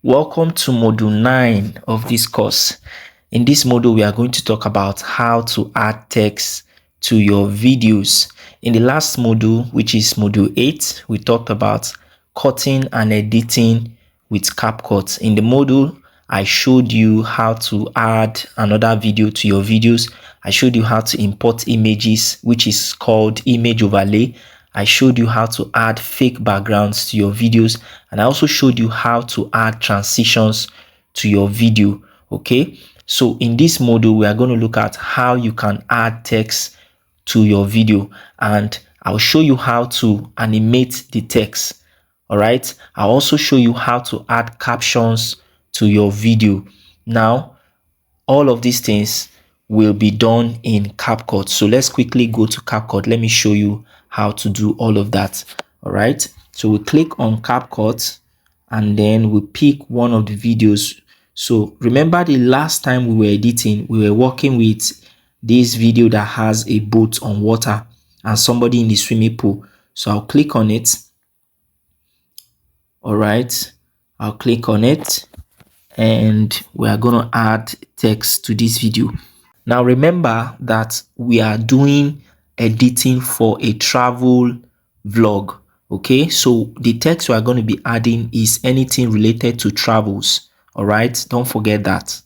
Welcome to Module 9 of this course. In this module, we are going to talk about how to add text to your videos. In the last module, which is Module 8, we talked about cutting and editing with CapCut. In the module, I showed you how to add another video to your videos. I showed you how to import images, which is called image overlay. I showed you how to add fake backgrounds to your videos, and I also showed you how to add transitions to your video. Okay, so in this module, we are going to look at how you can add text to your video, and I'll show you how to animate the text. All right, I'll also show you how to add captions to your video. Now, all of these things will be done in CapCut. So let's quickly go to CapCut. Let me show you how to do all of that. All right, so we click on CapCut and then we pick one of the videos. So remember, the last time we were editing, we were working with this video that has a boat on water and somebody in the swimming pool. So I'll click on it. All right, I'll click on it and we are going to add text to this video. Now remember that we are doing editing for a travel vlog. Okay, so the text we are going to be adding is anything related to travels. All right, don't forget that.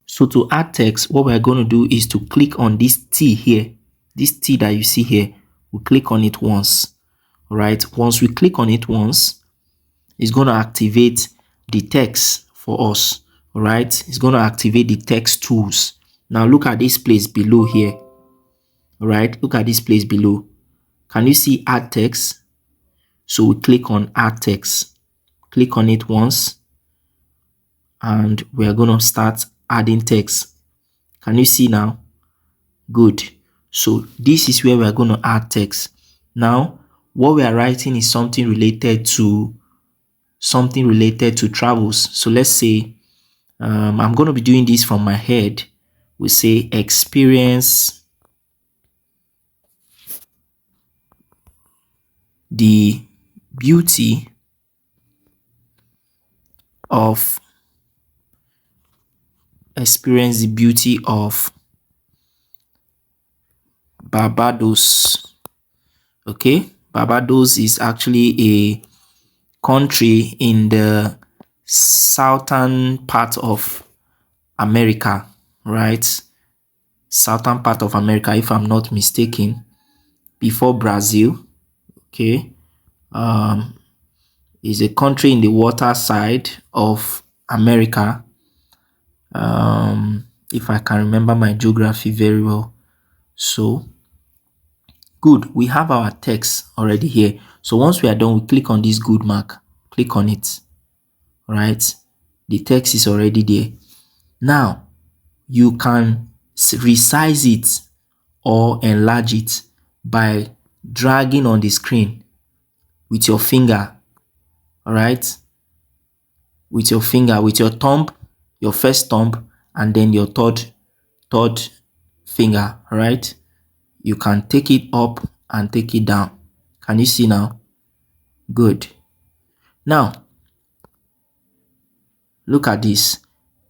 So to add text, what we're going to do is to click on this T here, this T that you see here. We click on it once. All right, once we click on it once, it's going to activate the text for us. All right, it's going to activate the text tools. Now look at this place below here. All right, look at this place below. Can you see add text? So we click on add text. Click on it once and we are going to start adding text. Can you see now? Good. So this is where we are going to add text. Now what we are writing is something related to travels. So let's say I'm going to be doing this from my head. We say experience the beauty of Barbados. Okay, Barbados is actually a country in the southern part of America, right? Southern part of America, if I'm not mistaken, before Brazil. Okay, is a country in the water side of America. If I can remember my geography very well. So good, we have our text already here. So once we are done, we click on this good mark, click on it. All right, the text is already there. Now you can resize it or enlarge it by dragging on the screen with your finger. All right, with your finger, with your thumb, your first thumb, and then your third finger. All right, you can take it up and take it down. Can you see now? Good. Now look at this.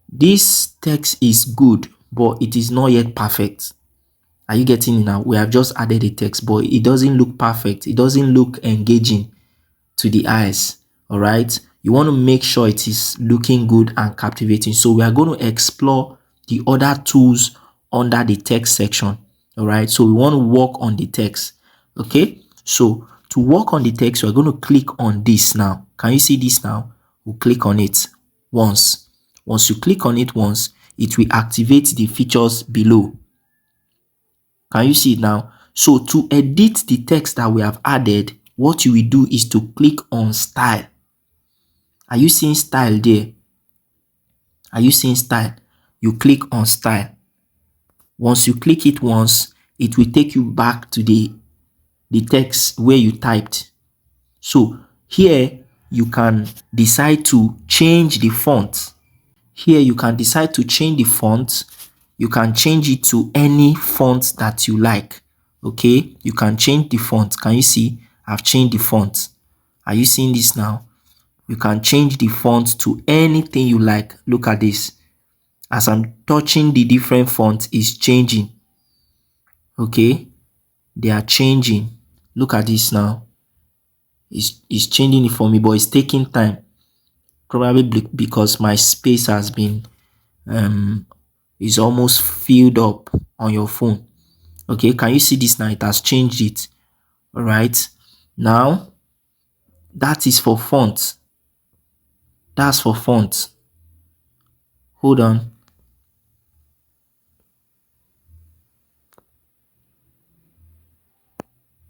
This text is good, but it is not yet perfect. Are you getting it now? We have just added a text, but it doesn't look perfect. It doesn't look engaging to the eyes. All right, you want to make sure it is looking good and captivating. So we are going to explore the other tools under the text section. All right, so we want to work on the text. Okay, so to work on the text, we're going to click on this now. Can you see this now? We'll click on it once. Once you click on it once, it will activate the features below. Can you see it now? So to edit the text that we have added, what you will do is to click on style. Are you seeing style there? Are you seeing style? You click on style. Once you click it once, it will take you back to the text where you typed. So here you can decide to change the font. Here you can decide to change the font. You can change it to any font that you like. Okay, you can change the font. Can you see? I've changed the font. Are you seeing this now? You can change the font to anything you like. Look at this. As I'm touching the different fonts, it's changing. Okay, they are changing. Look at this now. It's changing it for me, but it's taking time. Probably because my space has been is almost filled up on your phone. Okay, can you see this now? It has changed it. All right, now that is for font. That's for font. Hold on.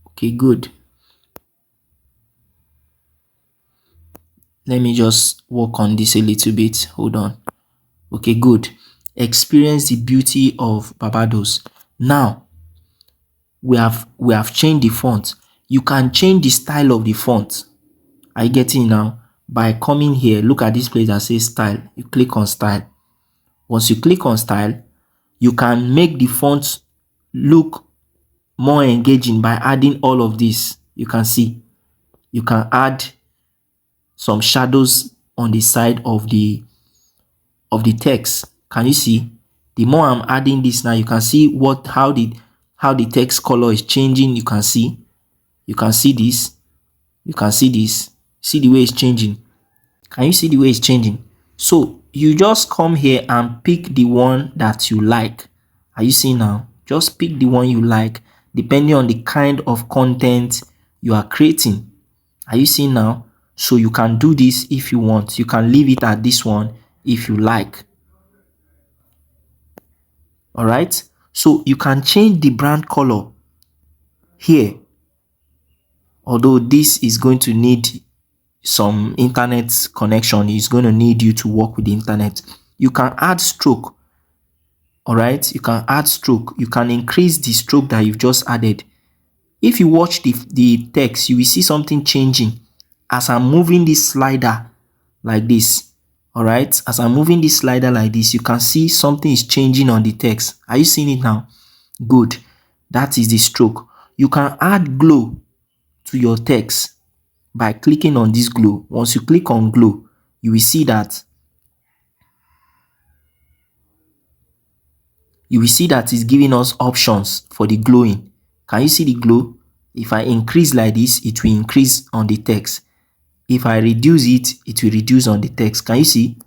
Okay, good. Let me just work on this a little bit. Hold on. Okay, good. Experience the beauty of Barbados. Now we have changed the font. You can change the style of the font. Are you getting now? By coming here, look at this place that says style. You click on style. Once you click on style, you can make the font look more engaging by adding all of this. You can see. You can add some shadows on the side of the text. Can you see? The more I'm adding this now, you can see how the text color is changing. You can see this. You can see this. See the way it's changing. Can you see the way it's changing? So you just come here and pick the one that you like. Are you seeing now? Just pick the one you like depending on the kind of content you are creating. Are you seeing now? So you can do this if you want. You can leave it at this one if you like. All right. So you can change the brand color here. Although this is going to need some internet connection, it's going to need you to work with the internet. You can add stroke. All right. You can add stroke. You can increase the stroke that you've just added. If you watch the text, you will see something changing as I'm moving this slider like this. All right, as I'm moving this slider like this, you can see something is changing on the text. Are you seeing it now? Good. That is the stroke. You can add glow to your text by clicking on this glow. Once you click on glow, you will see that it's giving us options for the glowing. Can you see the glow? If I increase like this, it will increase on the text. If I reduce it, it will reduce on the text. Can you see?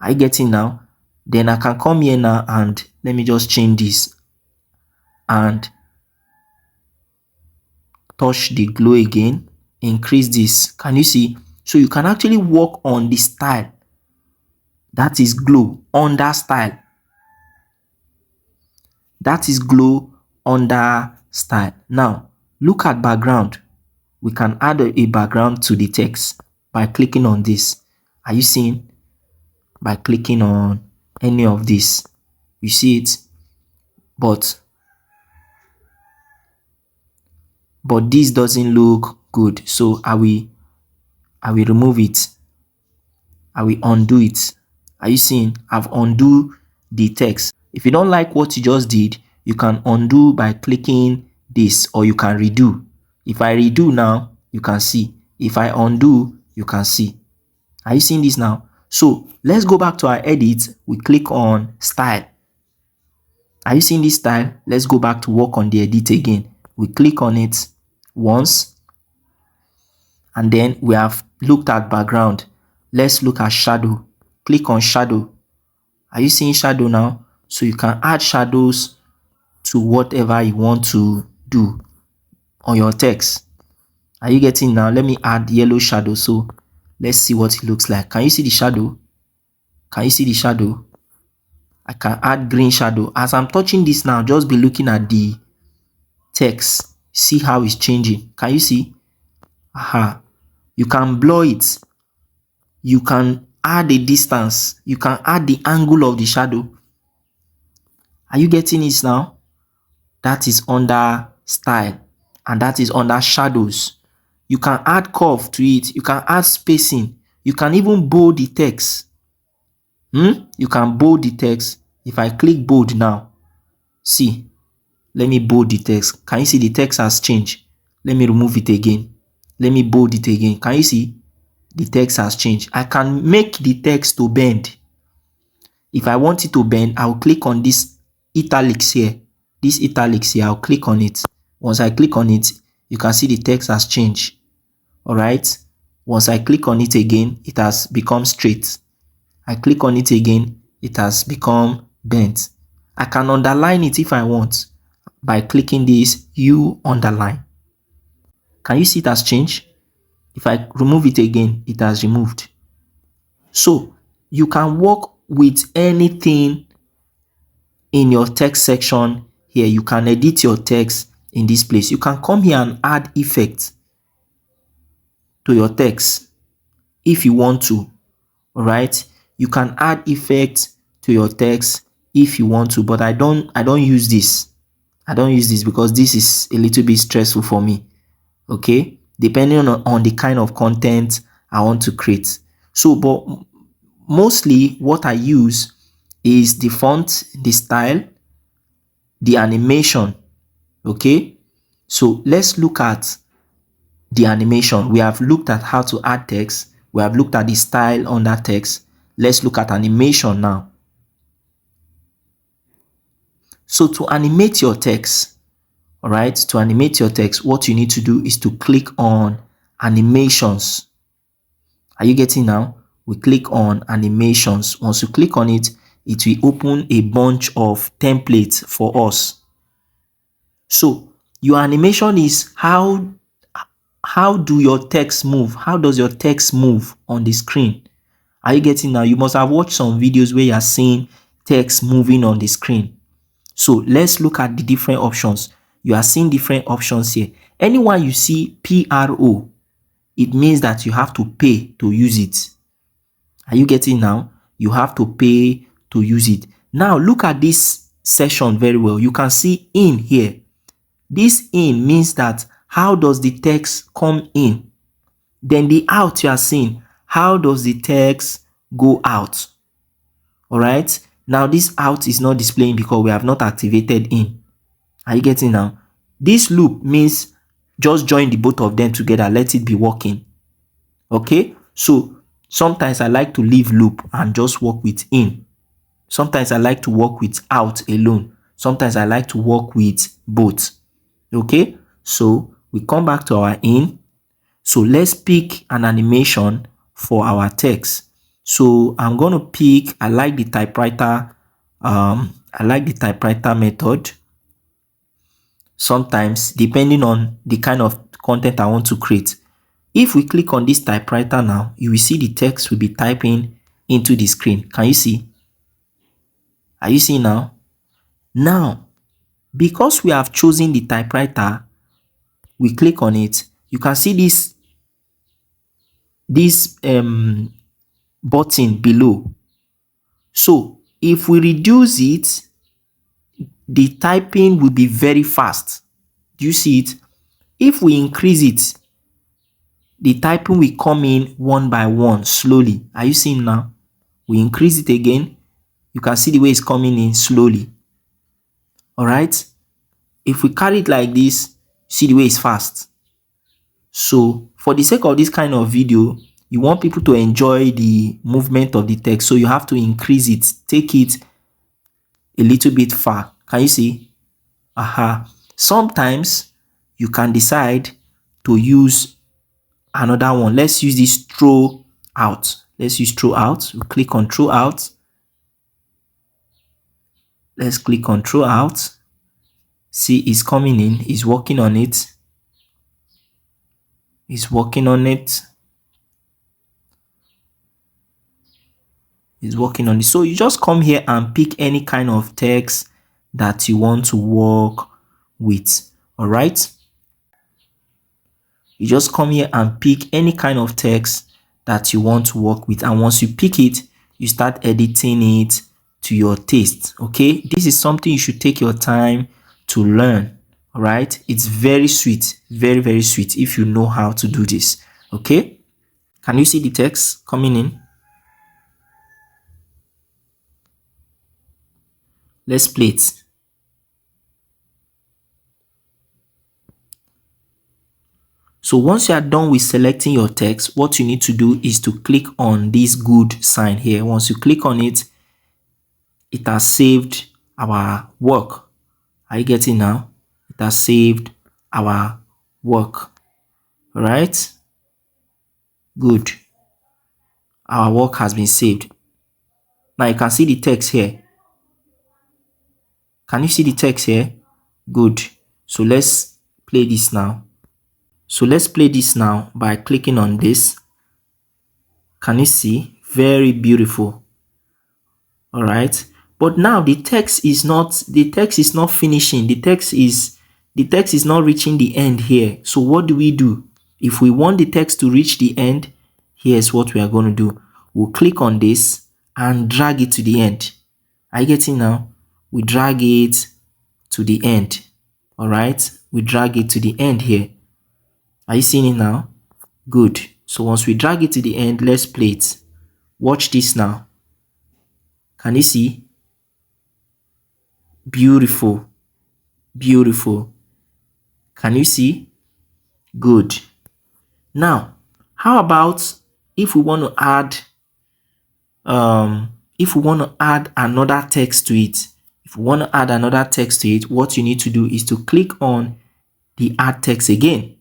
Are you getting now? Then I can come here now and let me just change this and touch the glow again. Increase this. Can you see? So you can actually work on the style. That is glow under style. That is glow under style. Now, look at background. We can add a background to the text by clicking on this. Are you seeing? By clicking on any of this. You see it? But this doesn't look good. So I will remove it. I will undo it. Are you seeing? I've undo the text. If you don't like what you just did, you can undo by clicking this, or you can redo. If I redo now, you can see. If I undo, you can see. Are you seeing this now? So let's go back to our edit. We click on style. Are you seeing this style? Let's go back to work on the edit again. We click on it once, and then we have looked at background. Let's look at shadow. Click on shadow. Are you seeing shadow now? So you can add shadows to whatever you want to do on your text. Are you getting now? Let me add yellow shadow. So let's see what it looks like. Can you see the shadow? Can you see the shadow? I can add green shadow. As I'm touching this now, just be looking at the text. See how it's changing. Can you see? Aha. You can blur it. You can add a distance. You can add the angle of the shadow. Are you getting it now? That is under style, and that is under shadows. You can add curve to it. You can add spacing. You can even bold the text. You can bold the text. If I click bold now, see, let me bold the text. Can you see the text has changed? Let me remove it again. Let me bold it again. Can you see? the text has changed. I can make the text to bend. If I want it to bend, I'll click on this italics here. This italics here, I'll click on it. Once I click on it, you can see the text has changed. All right. Once I click on it again, it has become straight. I click on it again, it has become bent. I can underline it if I want by clicking this U underline. Can you see it has changed? If I remove it again, it has removed. So you can work with anything in your text section here. You can edit your text in this place. You can come here and add effects to your text if you want to. All right, you can add effects to your text if you want to, but I don't use this. I don't use this because this is a little bit stressful for me. Okay, depending on the kind of content I want to create. So, but mostly what I use is the font, the style, the animation. Okay, so let's look at the animation. We have looked at how to add text. We have looked at the style on that text. Let's look at animation now. So to animate your text, all right, to animate your text, what you need to do is to click on animations. Are you getting now? We click on animations. Once you click on it, it will open a bunch of templates for us. So your animation is how do your text move? How does your text move on the screen? Are you getting now? You must have watched some videos where you are seeing text moving on the screen. So let's look at the different options. You are seeing different options here. Anyone you see PRO, it means that you have to pay to use it. Are you getting now? You have to pay to use it. Now look at this section very well. You can see in here. This in means that how does the text come in? Then the out you are seeing, how does the text go out? All right. Now this out is not displaying because we have not activated in. Are you getting now? This loop means just join the both of them together. Let it be working. Okay. So sometimes I like to leave loop and just work with in. Sometimes I like to work with out alone. Sometimes I like to work with both. Okay. So we come back to our in. So let's pick an animation for our text. So I'm going to pick, I like the typewriter method. Sometimes, depending on the kind of content I want to create. If we click on this typewriter now, you will see the text will be typing into the screen. Can you see? Are you seeing now? Now, because we have chosen the typewriter, we click on it. You can see this button below. So if we reduce it, the typing will be very fast. Do you see it? If we increase it, the typing will come in one by one slowly. Are you seeing now? We increase it again. You can see the way it's coming in slowly. All right. If we carry it like this, see the way it's fast. So for the sake of this kind of video, you want people to enjoy the movement of the text. So you have to increase it, take it a little bit far. Can you see? Sometimes you can decide to use another one. Let's use this throw out. Let's use throw out. We click on throw out. Let's click on throw out. See, it's coming in. It's working on it. It's working on it. It's working on it. So you just come here and pick any kind of text that you want to work with. All right. You just come here and pick any kind of text that you want to work with. And once you pick it, you start editing it to your taste. Okay. This is something you should take your time to learn. All right. It's very sweet. Very, very sweet if you know how to do this. Okay. Can you see the text coming in? Let's play it. So once you are done with selecting your text, what you need to do is to click on this good sign here. Once you click on it, it has saved our work. Are you getting now? It has saved our work. All right. Good. Our work has been saved. Now you can see the text here. Can you see the text here? Good. So let's play this now. So let's play this now by clicking on this. Can you see? Very beautiful. All right. But now the text is not finishing. The text is not reaching the end here. So what do? If we want the text to reach the end, here's what we are going to do. We'll click on this and drag it to the end. Are you getting now? We drag it to the end. All right. We drag it to the end here. Are you seeing it now? Good. So once we drag it to the end, let's play it. Watch this now. Can you see? Beautiful. Beautiful. Can you see? Good. Now, how about if we want to add another text to it? If we want to add another text to it, what you need to do is to click on the add text again.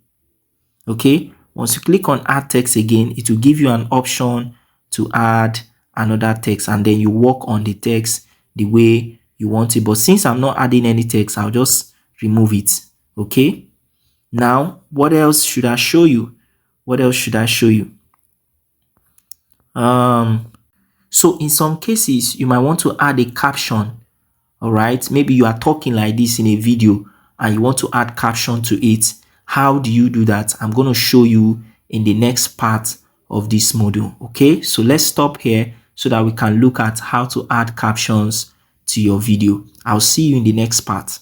Okay? Once you click on add text again, it will give you an option to add another text, and then you work on the text the way you want it. But since I'm not adding any text, I'll just remove it. Okay? Now, what else should I show you? So in some cases, you might want to add a caption. All right, maybe you are talking like this in a video and you want to add caption to it. How do you do that? I'm going to show you in the next part of this module. Okay, so let's stop here so that we can look at how to add captions to your video. I'll see you in the next part.